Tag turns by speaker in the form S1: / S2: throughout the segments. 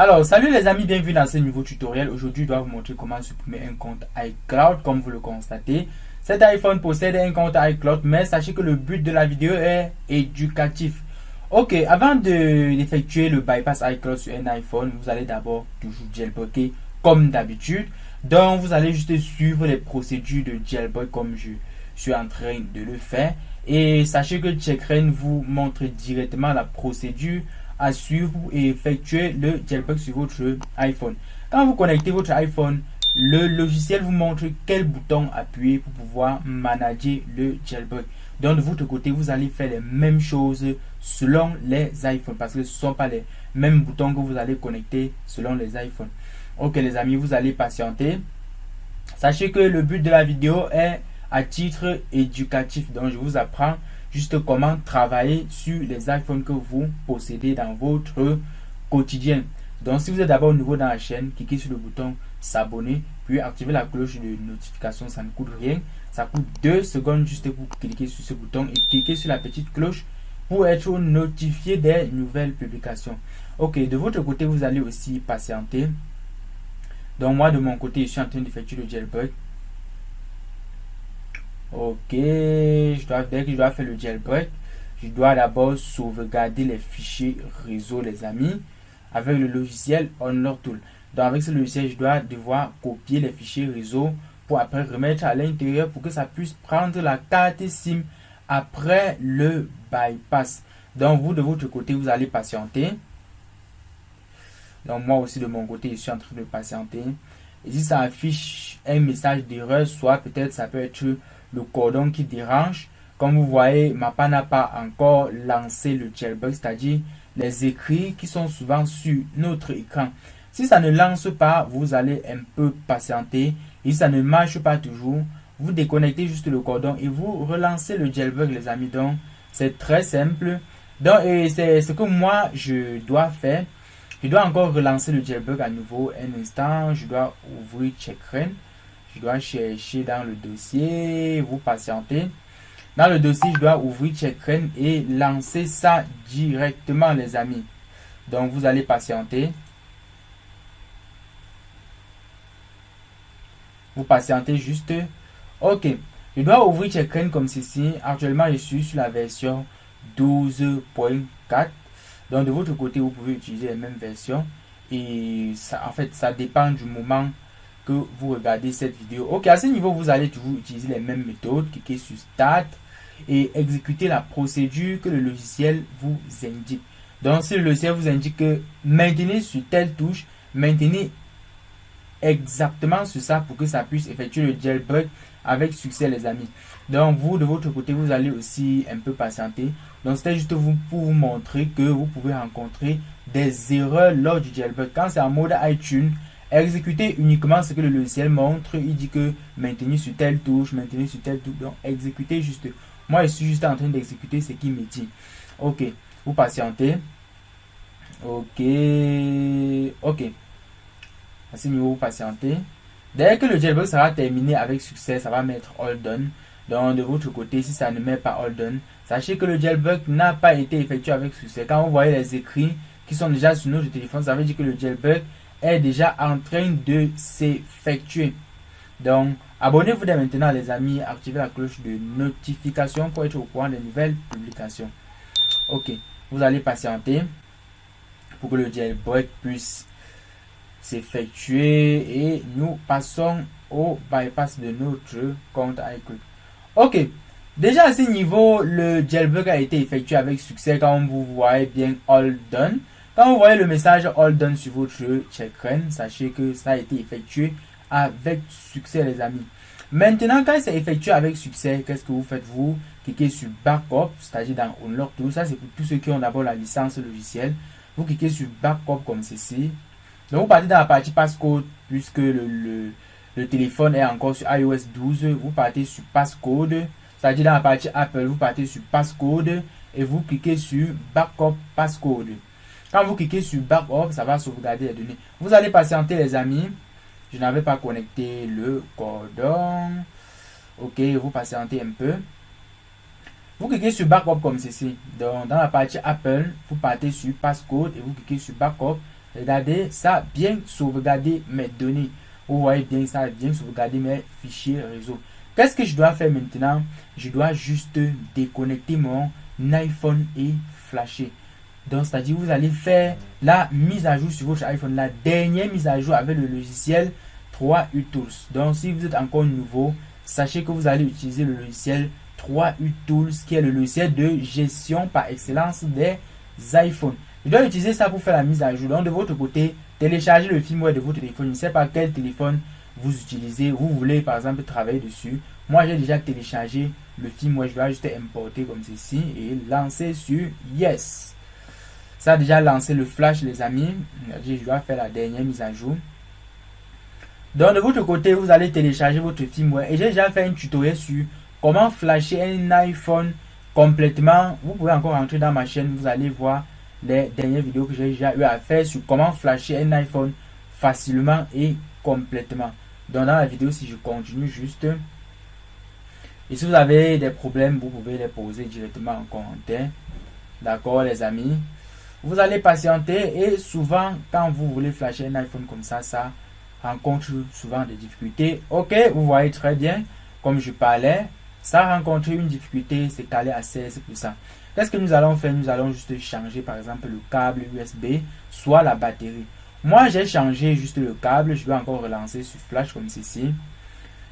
S1: Alors, salut les amis, bienvenue dans ce nouveau tutoriel. Aujourd'hui, je dois vous montrer comment supprimer un compte iCloud, comme vous le constatez. Cet iPhone possède un compte iCloud, mais sachez que le but de la vidéo est éducatif. Ok, avant d'effectuer le bypass iCloud sur un iPhone, vous allez d'abord toujours jailbreaker comme d'habitude. Donc, vous allez juste suivre les procédures de jailbreak comme je suis en train de le faire. Et sachez que Checkra1 vous montre directement la procédure à suivre et effectuer le jailbreak sur votre iPhone. Quand vous connectez votre iPhone, le logiciel vous montre quel bouton appuyer pour pouvoir manager le jailbreak. Donc de votre côté, vous allez faire les mêmes choses selon les iPhones parce que ce ne sont pas les mêmes boutons que vous allez connecter selon les iPhones. Ok les amis, vous allez patienter. Sachez que le but de la vidéo est à titre éducatif. Donc je vous apprends juste comment travailler sur les iPhones que vous possédez dans votre quotidien. Donc si vous êtes d'abord nouveau dans la chaîne, cliquez sur le bouton s'abonner, puis activez la cloche de notification, ça ne coûte rien. Ça coûte 2 secondes juste pour cliquer sur ce bouton et cliquer sur la petite cloche pour être notifié des nouvelles publications. Ok, de votre côté, vous allez aussi patienter. Donc moi de mon côté, je suis en train d'effectuer le jailbreak. Ok, dès que je dois faire le jailbreak, je dois d'abord sauvegarder les fichiers réseau les amis avec le logiciel OnLockTool. Donc avec ce logiciel, je dois devoir copier les fichiers réseau pour après remettre à l'intérieur pour que ça puisse prendre la carte SIM après le bypass. Donc vous de votre côté, vous allez patienter. Donc moi aussi de mon côté, je suis en train de patienter. Et si ça affiche un message d'erreur, soit peut-être ça peut être le cordon qui dérange. Comme vous voyez, Mappa n'a pas encore lancé le jailbreak, c'est-à-dire les écrits qui sont souvent sur notre écran. Si ça ne lance pas, vous allez un peu patienter. Et si ça ne marche pas toujours, vous déconnectez juste le cordon et vous relancez le jailbreak les amis. Donc c'est très simple. Donc c'est ce que moi je dois faire. Je dois encore relancer le jailbreak à nouveau un instant. Je dois ouvrir Checkra1. Je dois chercher dans le dossier. Vous patientez. Dans le dossier, je dois ouvrir Checkra1 et lancer ça directement les amis. Donc vous allez patienter. Vous patientez juste. Ok. Je dois ouvrir Checkra1 comme ceci. Actuellement, je suis sur la version 12.4. Donc de votre côté, vous pouvez utiliser les mêmes versions. Et ça, en fait, ça dépend du moment que vous regardez cette vidéo. Ok, à ce niveau, vous allez toujours utiliser les mêmes méthodes. Cliquez sur Start et exécuter la procédure que le logiciel vous indique. Donc si le logiciel vous indique que maintenez sur telle touche, maintenez exactement sur ça pour que ça puisse effectuer le jailbreak avec succès les amis. Donc vous de votre côté, vous allez aussi un peu patienter. Donc c'était juste pour vous montrer que vous pouvez rencontrer des erreurs lors du jailbreak. Quand c'est en mode iTunes, exécutez uniquement ce que le logiciel montre. Il dit que maintenez sur telle touche, maintenez sur telle touche. Donc exécutez juste. Moi je suis juste en train d'exécuter ce qu'il me dit. Ok, vous patientez. Ok. À ce niveau, vous patientez. Dès que le jailbreak sera terminé avec succès, ça va mettre All Done. Donc de votre côté, si ça ne met pas All Done, sachez que le jailbreak n'a pas été effectué avec succès. Quand vous voyez les écrits qui sont déjà sur notre téléphone, ça veut dire que le jailbreak est déjà en train de s'effectuer. Donc abonnez-vous dès maintenant les amis, activez la cloche de notification pour être au courant des nouvelles publications. Ok, vous allez patienter pour que le jailbreak puisse s'effectuer et nous passons au bypass de notre compte iCloud. Ok, déjà à ce niveau, le jailbreak a été effectué avec succès quand vous voyez bien All Done. Quand vous voyez le message All Done sur votre Checkra1, sachez que ça a été effectué avec succès les amis. Maintenant, quand c'est effectué avec succès, qu'est-ce que vous faites? Vous cliquez sur Backup, c'est-à-dire dans OnLockTool. Ça c'est pour tous ceux qui ont d'abord la licence logicielle. Vous cliquez sur Backup comme ceci. Donc vous partez dans la partie passcode puisque le téléphone est encore sur iOS 12. Vous partez sur passcode, c'est-à-dire dans la partie Apple, vous partez sur passcode et vous cliquez sur Backup passcode. Quand vous cliquez sur Backup, ça va sauvegarder les données. Vous allez patienter les amis. Je n'avais pas connecté le cordon. Ok, vous patientez un peu. Vous cliquez sur Backup comme ceci. Donc dans la partie Apple, vous partez sur passcode et vous cliquez sur Backup. Regardez, ça a bien sauvegardé mes données. Vous voyez bien, ça a bien sauvegardé mes fichiers réseau. Qu'est-ce que je dois faire maintenant? Je dois juste déconnecter mon iPhone et flasher. Donc, c'est-à-dire vous allez faire la mise à jour sur votre iPhone, la dernière mise à jour avec le logiciel 3U Tools. Donc, si vous êtes encore nouveau, sachez que vous allez utiliser le logiciel 3U Tools, qui est le logiciel de gestion par excellence des iPhones. Je dois utiliser ça pour faire la mise à jour. Donc, de votre côté, téléchargez le firmware de votre téléphone. Je ne sais pas quel téléphone vous utilisez. Vous voulez, par exemple, travailler dessus. Moi, j'ai déjà téléchargé le firmware. Je dois juste importer comme ceci et lancer sur Yes. Ça a déjà lancé le flash, les amis. Je dois faire la dernière mise à jour. Donc, de votre côté, vous allez télécharger votre firmware. Et j'ai déjà fait un tutoriel sur comment flasher un iPhone complètement. Vous pouvez encore rentrer dans ma chaîne. Vous allez voir les dernières vidéos que j'ai déjà eu à faire sur comment flasher un iPhone facilement et complètement. Donc, dans la vidéo, si je continue juste. Et si vous avez des problèmes, vous pouvez les poser directement en commentaire. D'accord, les amis? Vous allez patienter et souvent, quand vous voulez flasher un iPhone comme ça rencontre souvent des difficultés. Ok, vous voyez très bien, comme je parlais, ça a rencontré une difficulté, c'est calé à 16%. Qu'est-ce que nous allons faire? Nous allons juste changer par exemple le câble USB, soit la batterie. Moi, j'ai changé juste le câble, je dois encore relancer sur flash comme ceci.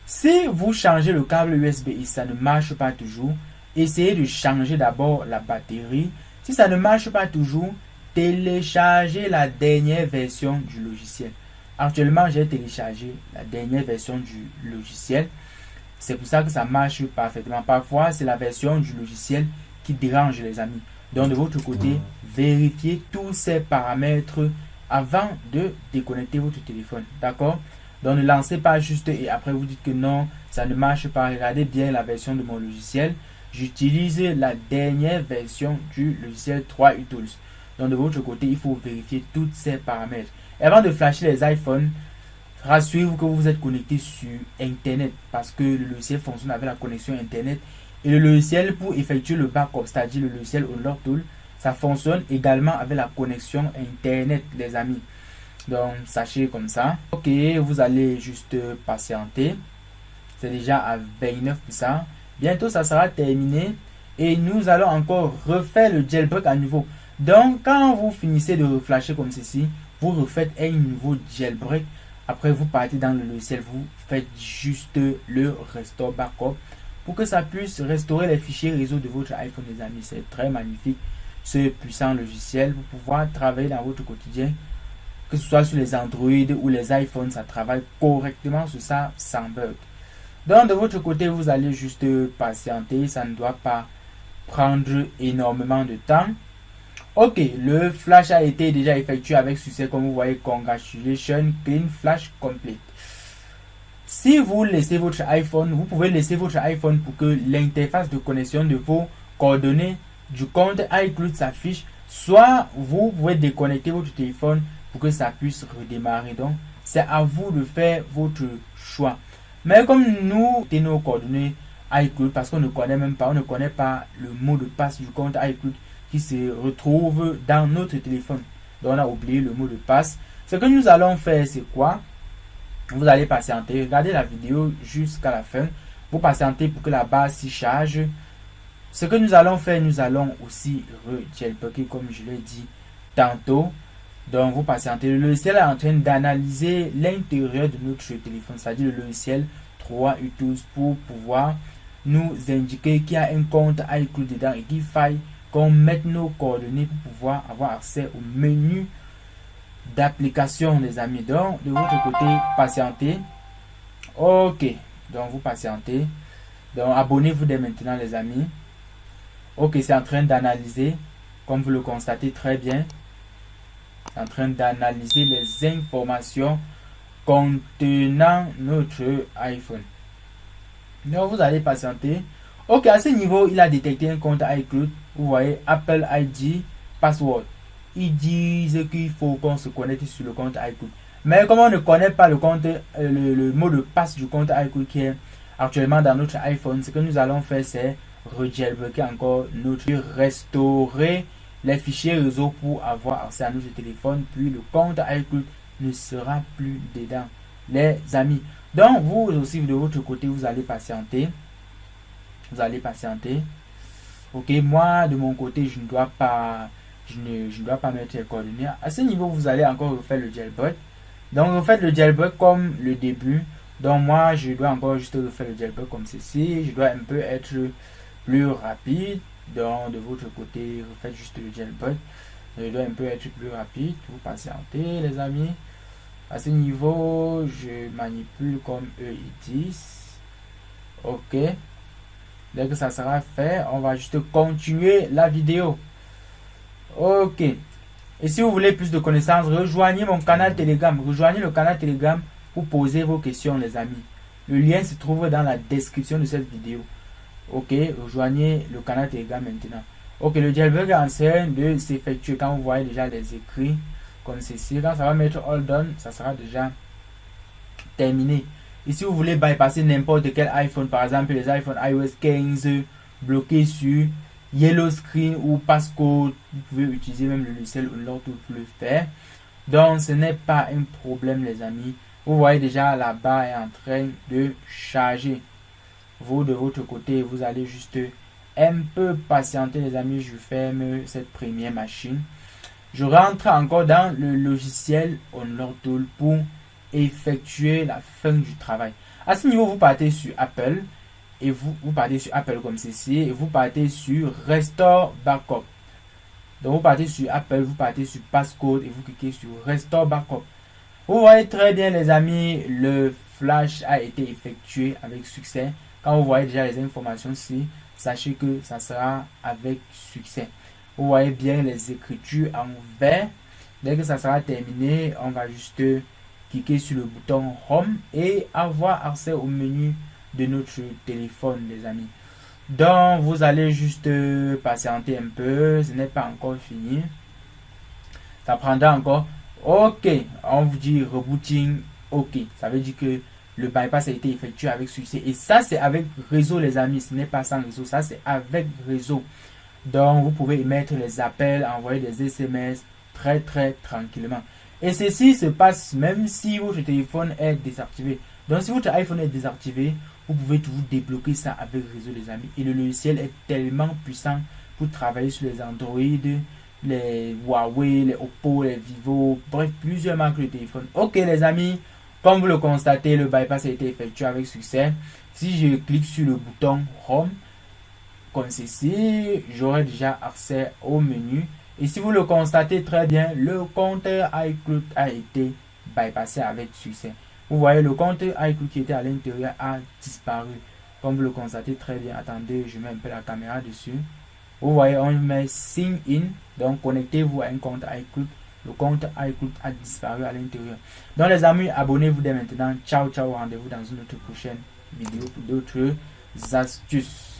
S1: Si vous changez le câble USB et ça ne marche pas toujours, essayez de changer d'abord la batterie. Si ça ne marche pas toujours, téléchargez la dernière version du logiciel. Actuellement, j'ai téléchargé la dernière version du logiciel. C'est pour ça que ça marche parfaitement. Parfois, c'est la version du logiciel qui dérange, les amis. Donc, de votre côté, vérifiez tous ces paramètres avant de déconnecter votre téléphone. D'accord? Donc, ne lancez pas juste et après vous dites que non, ça ne marche pas. Regardez bien la version de mon logiciel. J'utilise la dernière version du logiciel 3U Tools. Donc, de votre côté, il faut vérifier tous ces paramètres. Et avant de flasher les iPhones, rassurez-vous que vous êtes connecté sur Internet parce que le logiciel fonctionne avec la connexion Internet. Et le logiciel pour effectuer le backup, c'est-à-dire le logiciel Unlock Tool, ça fonctionne également avec la connexion Internet, les amis. Donc, sachez comme ça. Ok, vous allez juste patienter. C'est déjà à 29%. Bientôt, ça sera terminé. Et nous allons encore refaire le jailbreak à nouveau. Donc, quand vous finissez de flasher comme ceci, vous refaites un nouveau jailbreak. Après, vous partez dans le logiciel. Vous faites juste le restore backup pour que ça puisse restaurer les fichiers réseau de votre iPhone, les amis. C'est très magnifique, ce puissant logiciel pour pouvoir travailler dans votre quotidien. Que ce soit sur les Android ou les iPhones, ça travaille correctement sur ça sans bug. Donc, de votre côté, vous allez juste patienter. Ça ne doit pas prendre énormément de temps. Ok, le flash a été déjà effectué avec succès. Comme vous voyez, congratulations, clean flash complete. Si vous laissez votre iPhone, vous pouvez laisser votre iPhone pour que l'interface de connexion de vos coordonnées du compte iCloud s'affiche. Soit vous pouvez déconnecter votre téléphone pour que ça puisse redémarrer. Donc, c'est à vous de faire votre choix. Mais comme nous, tenons nos coordonnées iCloud, parce qu'on ne connaît même pas, on ne connaît pas le mot de passe du compte iCloud qui se retrouve dans notre téléphone. Donc, on a oublié le mot de passe. Ce que nous allons faire, c'est quoi? Vous allez patienter, regardez la vidéo jusqu'à la fin. Vous patientez pour que la base s'y charge. Ce que nous allons faire, nous allons aussi re-jailbreaker comme je l'ai dit tantôt. Donc, vous patientez. Le logiciel est en train d'analyser l'intérieur de notre téléphone, c'est-à-dire le logiciel 3U Tools pour pouvoir nous indiquer qu'il y a un compte iCloud dedans et qu'il faille qu'on mette nos coordonnées pour pouvoir avoir accès au menu d'application, les amis. Donc, de votre côté, patientez. Ok, donc vous patientez. Donc, abonnez-vous dès maintenant, les amis. Ok, c'est en train d'analyser, comme vous le constatez très bien. C'est en train d'analyser les informations contenant notre iPhone. Donc, vous allez patienter. Ok, à ce niveau, il a détecté un compte iCloud. Vous voyez, Apple ID, password. Ils disent qu'il faut qu'on se connecte sur le compte iCloud. Mais comme on ne connaît pas le compte, le mot de passe du compte iCloud qui est actuellement dans notre iPhone, ce que nous allons faire, c'est re-jailbreaker encore notre, restaurer les fichiers réseau pour avoir accès à notre téléphone, puis le compte iCloud ne sera plus dedans, les amis. Donc vous aussi de votre côté, vous allez patienter. Ok, moi de mon côté, je ne dois pas mettre les coordonnées. À ce niveau, vous allez encore refaire le jailbreak. Donc refaites le jailbreak comme le début. Donc moi, je dois encore juste refaire le jailbreak comme ceci. Je dois un peu être plus rapide. Donc de votre côté, refaites juste le jailbreak. Je dois un peu être plus rapide. Vous patientez, les amis. À ce niveau, je manipule comme eux ils disent. Ok. Dès que ça sera fait, on va juste continuer la vidéo. Ok. Et si vous voulez plus de connaissances, rejoignez mon canal Telegram. Rejoignez le canal Telegram pour poser vos questions, les amis. Le lien se trouve dans la description de cette vidéo. Ok, rejoignez le canal Telegram maintenant. Ok, le jailbreak est en train de s'effectuer. Quand vous voyez déjà les écrits comme ceci, quand ça va mettre all done, ça sera déjà terminé. Et si vous voulez bypasser n'importe quel iPhone, par exemple les iPhone iOS 15 bloqués sur Yellow Screen ou Passcode, vous pouvez utiliser même le logiciel Unlock pour le faire. Donc ce n'est pas un problème, les amis. Vous voyez déjà la barre est en train de charger. Vous de votre côté, vous allez juste un peu patienter, les amis. Je ferme cette première machine. Je rentre encore dans le logiciel Unlock Tool pour effectuer la fin du travail. À ce niveau, vous partez sur Apple et vous partez sur Apple comme ceci et vous partez sur Restore Backup. Donc vous partez sur Apple, vous partez sur Passcode et vous cliquez sur Restore Backup. Vous voyez très bien, les amis, le flash a été effectué avec succès. Quand vous voyez déjà les informations ici, sachez que ça sera avec succès. Vous voyez bien les écritures en vert. Dès que ça sera terminé, on va juste cliquer sur le bouton Home et avoir accès au menu de notre téléphone, les amis. Donc vous allez juste patienter un peu, ce n'est pas encore fini, ça prendra encore. Ok, on vous dit rebooting. Ok, ça veut dire que le bypass a été effectué avec succès. Et ça c'est avec réseau, les amis, ce n'est pas sans réseau, ça c'est avec réseau. Donc vous pouvez émettre les appels, envoyer des SMS très tranquillement. Et ceci se passe même si votre téléphone est désactivé. Donc si votre iPhone est désactivé, vous pouvez toujours débloquer ça avec réseau, les amis. Et le logiciel est tellement puissant pour travailler sur les Android, les Huawei, les Oppo, les Vivo, bref, plusieurs marques de téléphone. Ok, les amis, comme vous le constatez, le bypass a été effectué avec succès. Si je clique sur le bouton Home, comme ceci, j'aurai déjà accès au menu. Et si vous le constatez très bien, le compte iCloud a été bypassé avec succès. Vous voyez, le compte iCloud qui était à l'intérieur a disparu. Comme vous le constatez très bien, attendez, je mets un peu la caméra dessus. Vous voyez, on met Sign In, donc connectez-vous à un compte iCloud. Le compte iCloud a disparu à l'intérieur. Donc les amis, abonnez-vous dès maintenant. Ciao, ciao, rendez-vous dans une autre prochaine vidéo pour d'autres astuces.